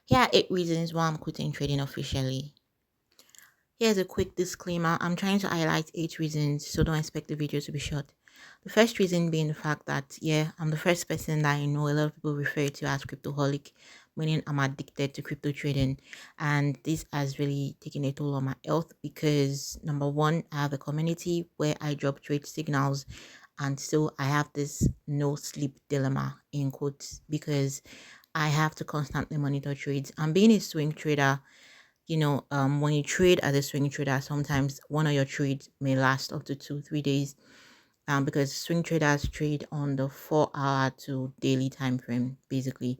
Here are 8 reasons why I'm quitting trading officially. Here's a quick disclaimer. I'm trying to highlight 8 reasons, so don't expect the video to be short. The first reason being the fact that, yeah, I'm the first person that I know a lot of people refer to as cryptoholic, meaning I'm addicted to crypto trading. And this has really taken a toll on my health because, number one, I have a community where I drop trade signals. And so I have this no sleep dilemma in quotes because I have to constantly monitor trades. And being a swing trader, when you trade as a swing trader, sometimes one of your trades may last up to 2, 3 days. Because swing traders trade on the 4 hour to daily time frame, basically.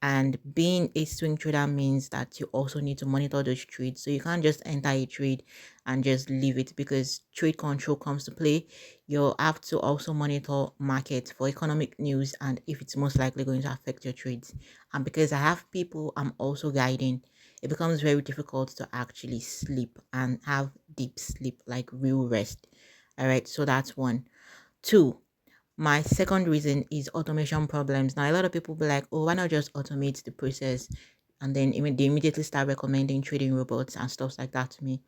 And being a swing trader means that you also need to monitor those trades. So you can't just enter a trade and just leave it because trade control comes to play. You'll have to also monitor markets for economic news and if it's most likely going to affect your trades. And because I have people I'm also guiding, it becomes very difficult to actually sleep and have deep sleep, like real rest. All right, so that's one. Two, my second reason is automation problems. Now, a lot of people be like, oh, why not just automate the process? And then they immediately start recommending trading robots and stuff like that to me,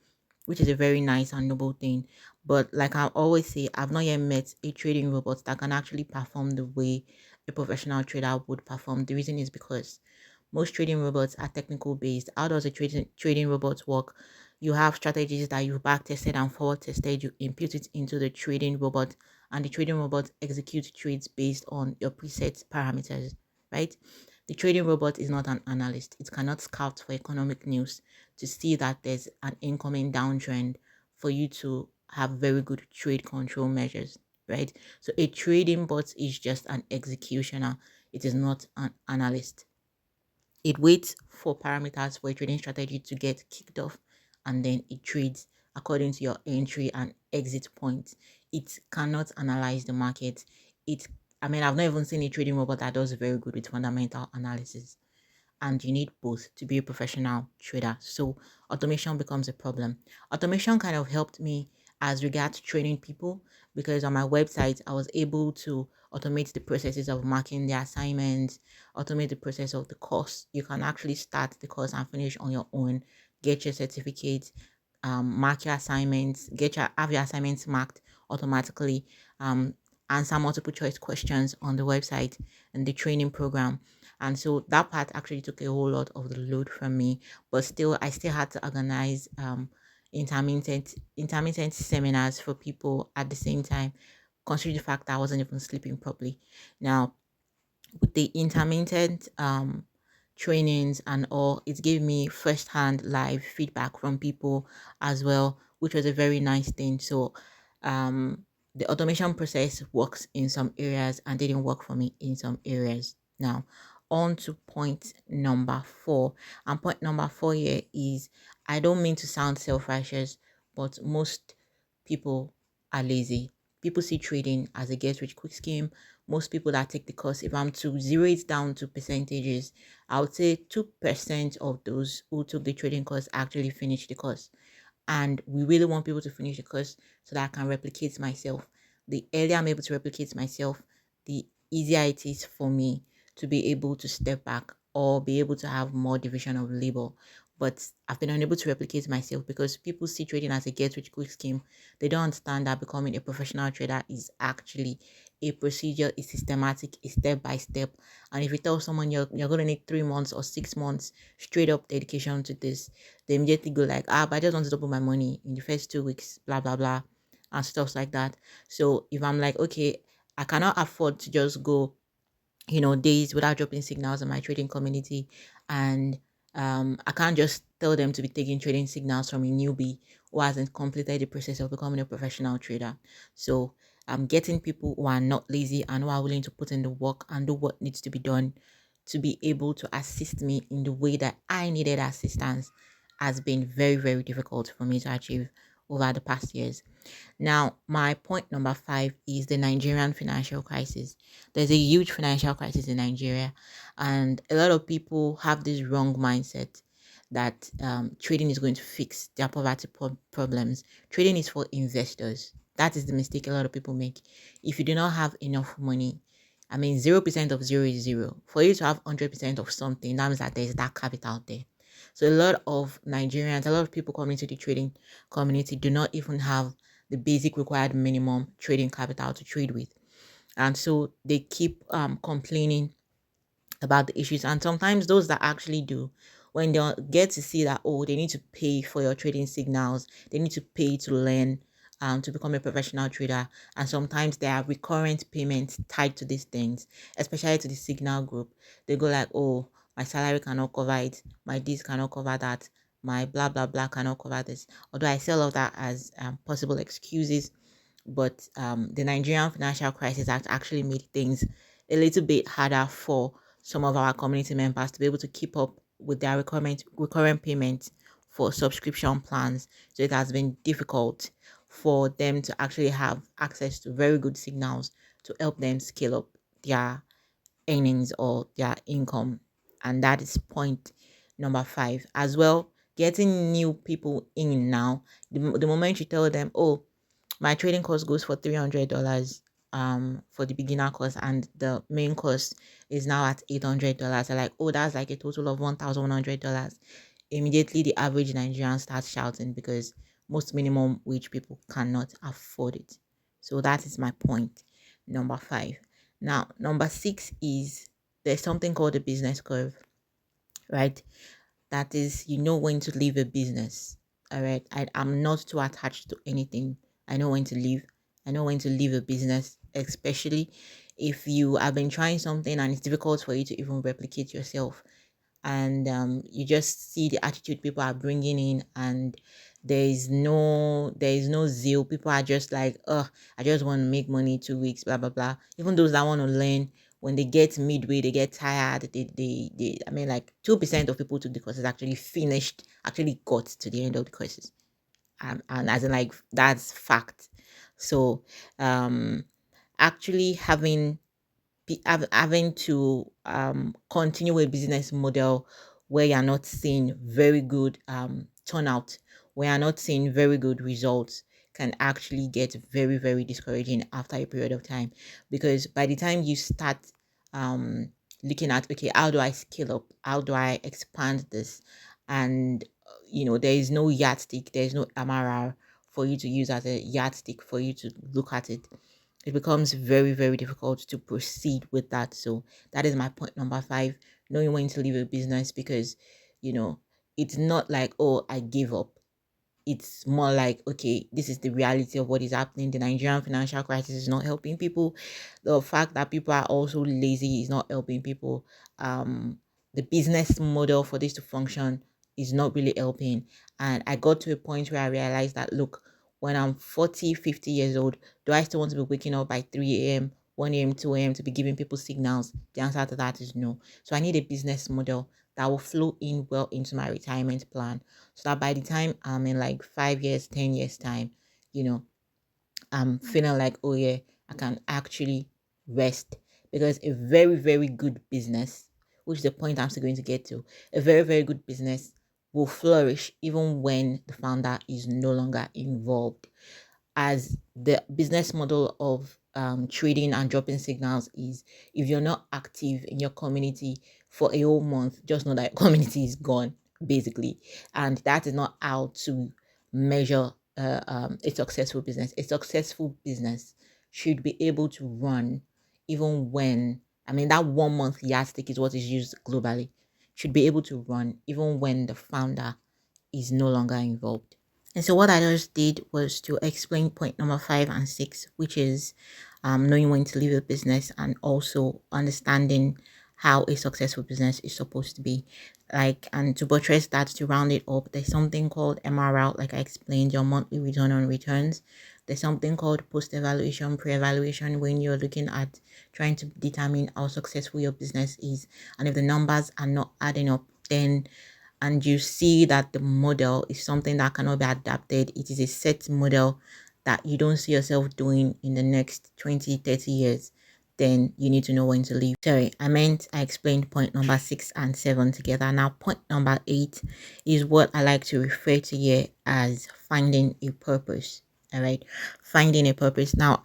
which is a very nice and noble thing. But like I always say, I've not yet met a trading robot that can actually perform the way a professional trader would perform. The reason is because most trading robots are technical based. How does a trading robot work? You have strategies that you back tested and forward tested. You input it into the trading robot, and the trading robot executes trades based on your preset parameters, right? The trading robot is not an analyst. It cannot scout for economic news to see that there's an incoming downtrend for you to have very good trade control measures, right? So a trading bot is just an executioner. It is not an analyst. It waits for parameters for a trading strategy to get kicked off and then it trades according to your entry and exit points. It cannot analyze the market. I've not even seen a trading robot that does very good with fundamental analysis. And you need both to be a professional trader. So automation becomes a problem. Automation kind of helped me as regards training people because on my website I was able to automate the processes of marking the assignments, automate the process of the course. You can actually start the course and finish on your own, get your certificate, mark your assignments, have your assignments marked automatically, answer multiple choice questions on the website and the training program. And so that part actually took a whole lot of the load from me, but still I still had to organize intermittent seminars for people at the same time, considering the fact that I wasn't even sleeping properly. Now with the intermittent trainings and all, it gave me first hand live feedback from people as well, which was a very nice thing. So the automation process works in some areas and didn't work for me in some areas. Now on to point number 4. And point number 4 here is, I don't mean to sound self-righteous, but most people are lazy. People see trading as a get rich quick scheme. Most people that take the course, if I'm to zero it down to percentages, I would say 2% of those who took the trading course actually finished the course. And we really want people to finish the course so that I can replicate myself. The earlier I'm able to replicate myself, the easier it is for me to be able to step back or be able to have more division of labor. But I've been unable to replicate myself because people see trading as a get rich quick scheme. They don't understand that becoming a professional trader is actually a procedure, a systematic, a step by step. And if you tell someone you're going to need 3 months or 6 months straight up dedication to this, they immediately go like, but I just want to double my money in the first 2 weeks, blah blah blah, and stuff like that. So if I'm like, okay, I cannot afford to just go, days without dropping signals in my trading community, and I can't just tell them to be taking trading signals from a newbie who hasn't completed the process of becoming a professional trader. So I'm getting people who are not lazy and who are willing to put in the work and do what needs to be done to be able to assist me in the way that I needed assistance has been very, very difficult for me to achieve over the past years. Now, my point number 5 is the Nigerian financial crisis. There's a huge financial crisis in Nigeria, and a lot of people have this wrong mindset that trading is going to fix their poverty problems. Trading is for investors. That is the mistake a lot of people make. If you do not have enough money, I mean, 0% of zero is zero. For you to have 100% of something, that means that there's that capital there. So a lot of Nigerians, a lot of people coming to the trading community do not even have the basic required minimum trading capital to trade with. And so they keep complaining about the issues. And sometimes those that actually do, when they get to see that, oh, they need to pay for your trading signals, they need to pay to learn to become a professional trader. And sometimes there are recurrent payments tied to these things, especially to the signal group. They go like, oh, my salary cannot cover it, my this cannot cover that, my blah blah blah cannot cover this. Although I see all of that as possible excuses, but the Nigerian financial crisis has actually made things a little bit harder for some of our community members to be able to keep up with their recurrent payments for subscription plans. So it has been difficult for them to actually have access to very good signals to help them scale up their earnings or their income. And that is point number 5. As well, getting new people in now. The moment you tell them, oh, my trading course goes for $300 for the beginner course, and the main course is now at $800. They're like, oh, that's like a total of $1,100. Immediately the average Nigerian starts shouting because most minimum wage people cannot afford it. So that is my point number 5. Now number 6 is there's something called the business curve, right? That is, you know when to leave a business. All right. I'm not too attached to anything. I know when to leave. I know when to leave a business, especially if you have been trying something and it's difficult for you to even replicate yourself. And you just see the attitude people are bringing in, and there is no zeal. People are just like, oh, I just want to make money 2 weeks, blah blah blah. Even those that want to learn, when they get midway, they get tired. They I mean, like 2% of people took the courses actually finished, actually got to the end of the courses. And as in, like, that's fact. So actually having to continue a business model where you're not seeing very good turnout, where you're not seeing very good results, can actually get very, very discouraging after a period of time. Because by the time you start um looking at, okay, how do I scale up, how do I expand this, and there is no yardstick, there is no MRR for you to use as a yardstick for you to look at it, it becomes very, very difficult to proceed with that. So that is my point number 5, knowing when to leave a business, because you know it's not like, oh, I give up. It's more like, okay, this is the reality of what is happening. The Nigerian financial crisis is not helping people. The fact that people are also lazy is not helping people. The business model for this to function is not really helping. And I got to a point where I realized that, look, when I'm 40, 50 years old, do I still want to be waking up by 3 a.m., 1 a.m., 2 a.m. to be giving people signals? The answer to that is no. So I need a business model that will flow in well into my retirement plan, so that by the time I'm in like 5 years, 10 years time, you know, I'm feeling like, oh yeah, I can actually rest. Because a very, very good business, which is the point I'm still going to get to, a very, very good business will flourish even when the founder is no longer involved. As the business model of trading and dropping signals is, if you're not active in your community for a whole month, just know that your community is gone, basically. And that is not how to measure a successful business. A successful business should be able to run even when, I mean, that 1 month yardstick is what is used globally, should be able to run even when the founder is no longer involved. And so what I just did was to explain point number 5 and 6, which is knowing when to leave a business, and also understanding how a successful business is supposed to be. Like, and to buttress that, to round it up, there's something called MRR, like I explained, your monthly return on returns. There's something called post-evaluation, pre-evaluation, when you're looking at trying to determine how successful your business is. And if the numbers are not adding up, then and you see that the model is something that cannot be adapted, it is a set model that you don't see yourself doing in the next 20, 30 years, then you need to know when to leave. Sorry, I explained point number 6 and 7 together. Now, point number 8 is what I like to refer to here as finding a purpose. All right, finding a purpose. Now,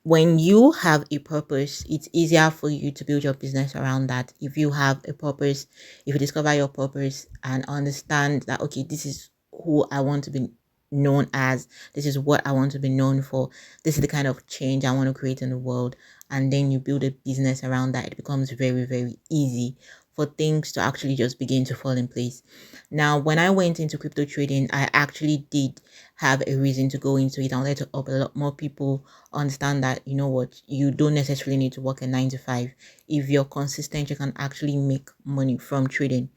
when you have a purpose, it's easier for you to build your business around that. If you have a purpose, if you discover your purpose and understand that, okay, this is who I want to be known as, this is what I want to be known for, this is the kind of change I want to create in the world, and then you build a business around that, it becomes very, very easy for things to actually just begin to fall in place. Now, when I went into crypto trading, I actually did have a reason to go into it. I wanted to help a lot more people understand that, you know what, you don't necessarily need to work a 9 to 5. If you're consistent, you can actually make money from trading.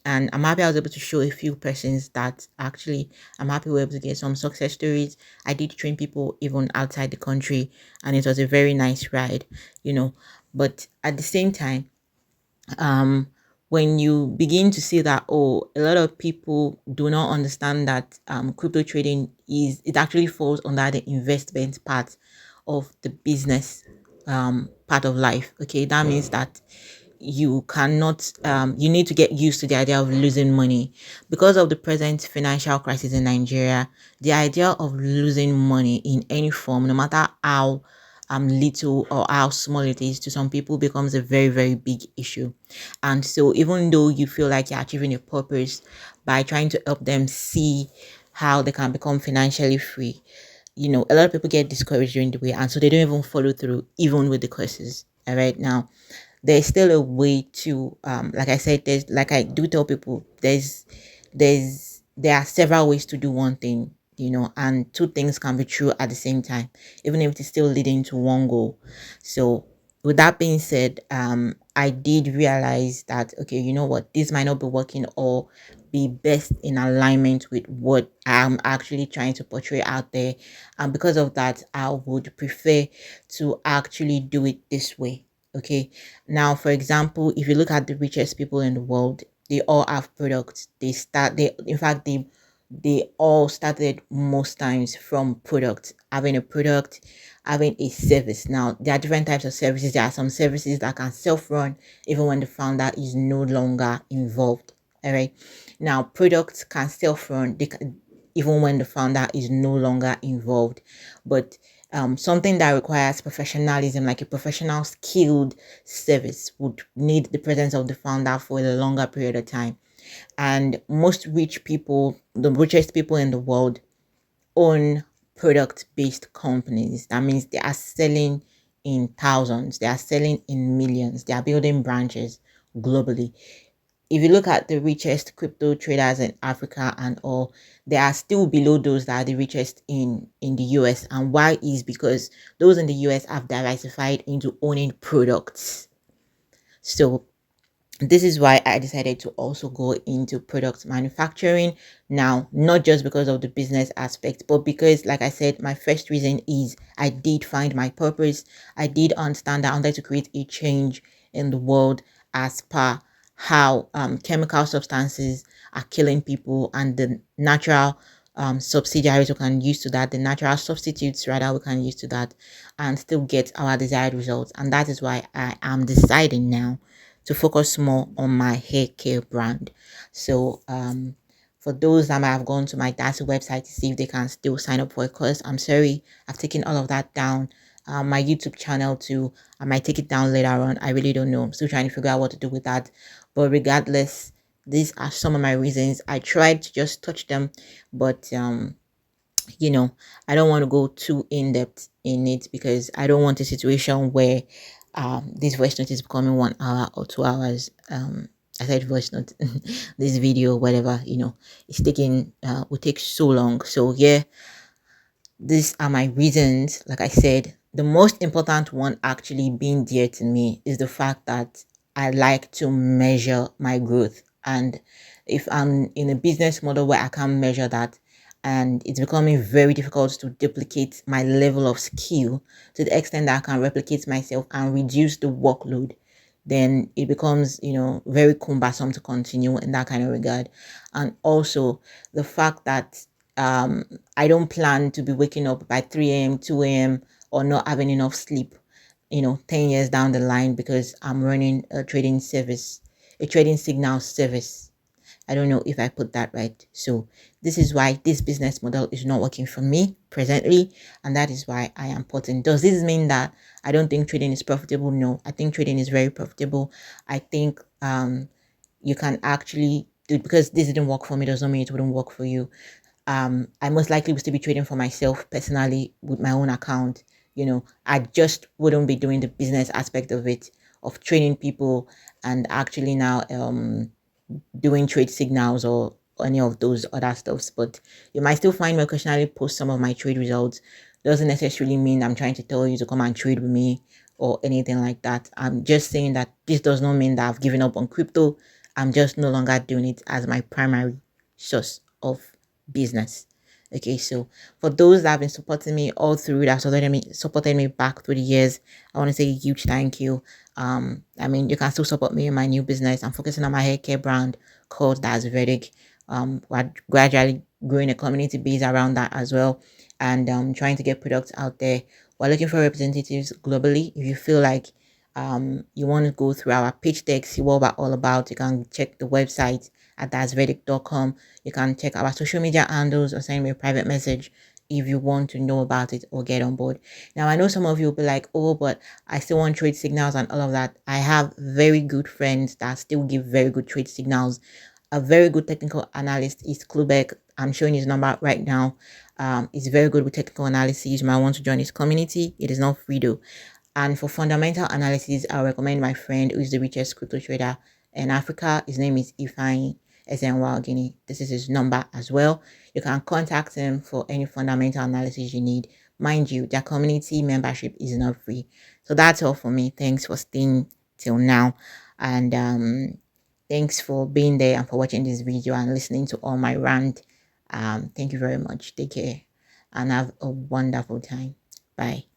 And I'm happy I was able to show a few persons that actually I'm happy we were able to get some success stories. I did train people even outside the country, and it was a very nice ride, you know. But at the same time, um when you begin to see that, oh, a lot of people do not understand that crypto trading is, it actually falls under the investment part of the business part of life. Okay, that means that you cannot you need to get used to the idea of losing money because of the present financial crisis in Nigeria. The idea of losing money in any form, no matter how little or how small it is, to some people becomes a very, very big issue. And so even though you feel like you're achieving a purpose by trying to help them see how they can become financially free, you know, a lot of people get discouraged during the way, and so they don't even follow through even with the courses. All right, now there's still a way to like I said, there's, like I do tell people, there are several ways to do one thing, you know, and two things can be true at the same time, even if it's still leading to one goal. So with that being said, I did realize that, okay, you know what, this might not be working or be best in alignment with what I'm actually trying to portray out there, and because of that, I would prefer to actually do it this way. Okay, now for example, if you look at the richest people in the world, they all have products. They in fact they all started most times from product, having a product, having a service. Now there are different types of services. There are some services that can self-run even when the founder is no longer involved. All right, now products can self-run, they can, even when the founder is no longer involved. But something that requires professionalism, like a professional skilled service, would need the presence of the founder for a longer period of time. And most rich people, the richest people in the world, own product based companies. That means they are selling in thousands, they are selling in millions, they are building branches globally. If you look at the richest crypto traders in Africa and all, they are still below those that are the richest in the US. And why is because those in the US have diversified into owning products. So this is why I decided to also go into product manufacturing now, not just because of the business aspect, but because, like I said, my first reason is I did find my purpose. I did understand that I wanted to create a change in the world as per how chemical substances are killing people, and the natural subsidiaries we can use to that, the natural substitutes rather we can use to that, and still get our desired results. And that is why I am deciding now to focus more on my hair care brand. So for those that might have gone to my DASTCI website to see if they can still sign up for a course, I'm sorry, I've taken all of that down. My YouTube channel too, I might take it down later on. I really don't know. I'm still trying to figure out what to do with that. But regardless, these are some of my reasons. I tried to just touch them, but you know, I don't want to go too in depth in it because I don't want a situation where this voice note is becoming 1 hour or 2 hours. I said voice note, this video, whatever, you know, it's taking will take so long. So yeah, these are my reasons. Like I said, the most important one actually being dear to me is the fact that I like to measure my growth. And if I'm in a business model where I can't measure that, and it's becoming very difficult to duplicate my level of skill to the extent that I can replicate myself and reduce the workload, then it becomes, you know, very cumbersome to continue in that kind of regard. And also the fact that I don't plan to be waking up by 3 a.m., 2 a.m., or not having enough sleep, you know, 10 years down the line because I'm running a trading service, a trading signal service. I don't know if I put that right. So this is why this business model is not working for me presently, and that is why I am putting. Does this mean that I don't think trading is profitable? No, I think trading is very profitable. I think you can actually do, because this didn't work for me does not mean it wouldn't work for you. I most likely would still be trading for myself personally with my own account. I just wouldn't be doing the business aspect of it, of training people and actually now doing trade signals or any of those other stuffs. But you might still find me occasionally post some of my trade results. Doesn't necessarily mean I'm trying to tell you to come and trade with me or anything like that. I'm just saying that this does not mean that I've given up on crypto. I'm just no longer doing it as my primary source of business. Okay, so for those that have been supporting me all through, that supported me back through the years, I want to say a huge thank you. You can still support me in my new business. I'm focusing on my hair care brand called DASTCI. We're gradually growing a community base around that as well, and trying to get products out there. We're looking for representatives globally. If you feel like you want to go through our pitch deck, see what we're all about, you can check the website at dasvedic.com. You can check our social media handles or send me a private message if you want to know about it or get on board. Now, I know some of you will be like, oh, but I still want trade signals and all of that. I have very good friends that still give very good trade signals. A very good technical analyst is Klubek. I'm showing his number right now. He's very good with technical analysis. You might want to join his community. It is not free though. And for fundamental analysis, I recommend my friend who is the richest crypto trader in Africa. His name is Ifeanyi Ezenwa. This is his number as well. You can contact him for any fundamental analysis you need. Mind you, their community membership is not free. So that's all for me. Thanks for staying till now. And thanks for being there and for watching this video and listening to all my rant. Thank you very much. Take care and have a wonderful time. Bye.